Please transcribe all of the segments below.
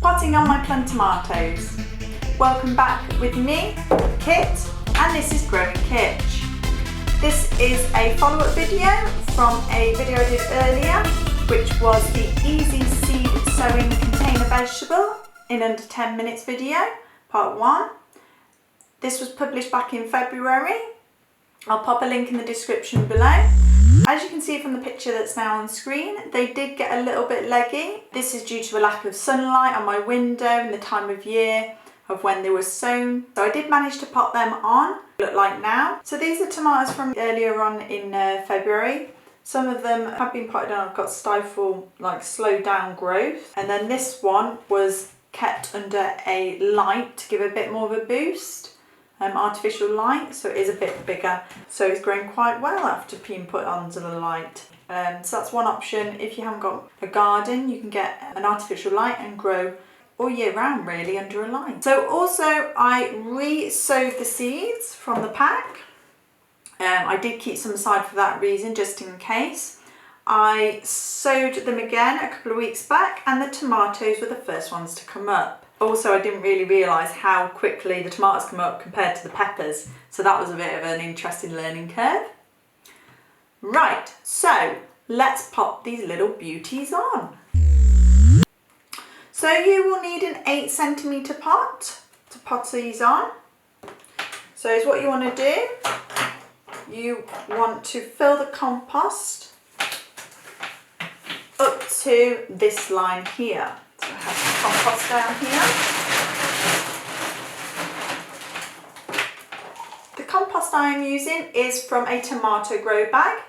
Potting on my plum tomatoes. Welcome back with me, Kit, and this is Growing Kitsch. This is a follow-up video from a video I did earlier, which was the easy seed sowing container vegetable in under 10 minutes video, part 1. This was published back in February. I'll pop a link in the description below. As you can see from the picture that's now on screen, they did get a little bit leggy. This is due to a lack of sunlight on my window and the time of year of when they were sown. So I did manage to pot them on, look like now. So these are tomatoes from earlier on in February. Some of them have been potted on, I've got stifle, like slow down growth. And then this one was kept under a light to give a bit more of a boost. Artificial light, so it is a bit bigger, so it's growing quite well after being put onto the light. So that's one option. If you haven't got a garden, you can get an artificial light and grow all year round really under a light. So also I re-sowed the seeds from the pack. I did keep some aside for that reason, just in case. I sowed them again a couple of weeks back, and the tomatoes were the first ones to come up. Also, I didn't really realise how quickly the tomatoes come up compared to the peppers, so that was a bit of an interesting learning curve. Right, so let's pop these little beauties on. So you will need an 8cm pot to pot these on. So here's what you want to do. You want to fill the compost up to this line here. So I have some compost down here. The compost I am using is from a tomato grow bag.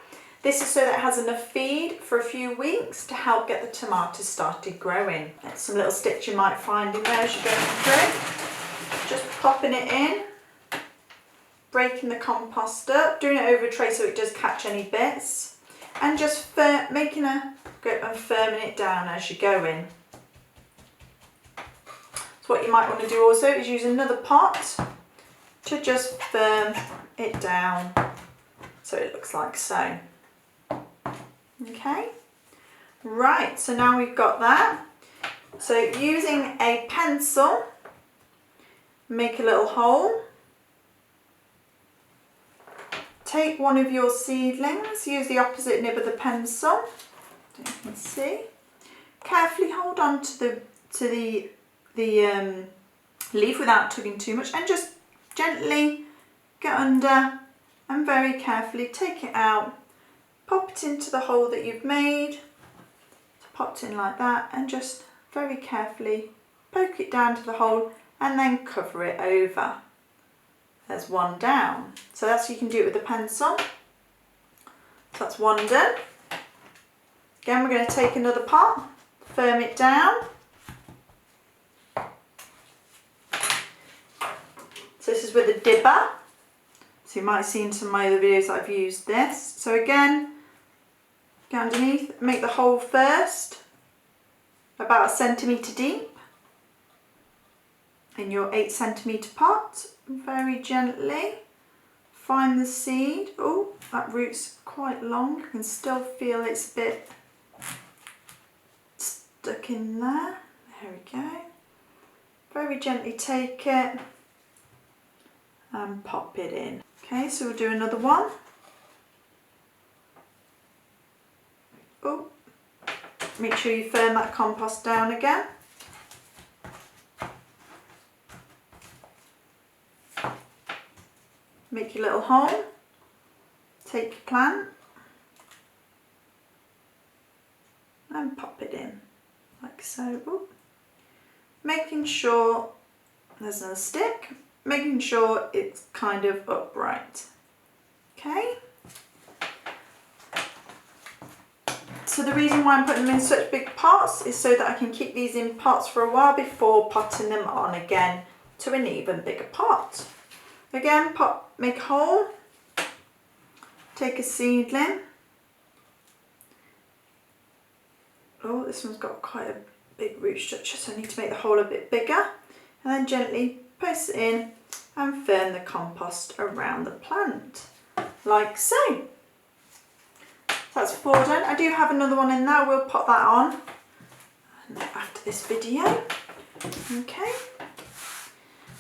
This is so that it has enough feed for a few weeks to help get the tomatoes started growing. There's some little sticks you might find in there as you're going through. Just popping it in, breaking the compost up, doing it over a tray so it does catch any bits, and just making a grip and firming it down as you go in. So what you might want to do also is use another pot to just firm it down so it looks like so. Okay, right, so now we've got that. So using a pencil, make a little hole. Take one of your seedlings, use the opposite nib of the pencil, so you can see. Carefully hold on to the leaf without tugging too much, and just gently get under and very carefully take it out, pop it into the hole that you've made. So popped in like that, and just very carefully poke it down to the hole and then cover it over. There's one down. So that's, you can do it with a pencil. So that's one done. Again, we're going to take another pot, firm it down. So this is with a dibber. So you might have seen some of my other videos that I've used this. So again, go underneath, make the hole first, about 1 centimetre deep, in your 8cm pot. Very gently find the seed. Oh, that root's quite long. You can still feel it's a bit stuck in there. There we go. Very gently take it and pop it in. Okay, so we'll do another one. Oh, make sure you firm that compost down again. Make your little hole, take your plant and pop it in like so. Ooh. Making sure there's another stick, making sure it's kind of upright. Okay. So the reason why I'm putting them in such big pots is so that I can keep these in pots for a while before potting them on again to an even bigger pot. Again, make a hole, take a seedling. Oh, this one's got quite a big root structure, so I need to make the hole a bit bigger. And then gently press it in and firm the compost around the plant, like so. That's 4 done. I do have another one in there, we'll pop that on after this video. Okay,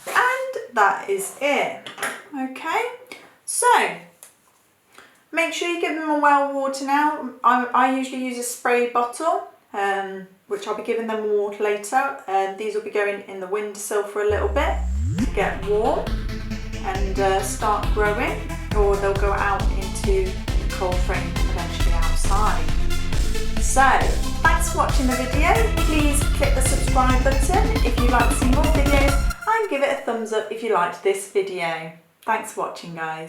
and that is it. Okay, so make sure you give them a well water now. I usually use a spray bottle, which I'll be giving them water later. These will be going in the windowsill for a little bit to get warm and start growing, or they'll go out into the cold frame eventually outside. So thanks for watching the video. Please click the subscribe button if you'd like to see more videos, and give it a thumbs up if you liked this video. Thanks for watching, guys.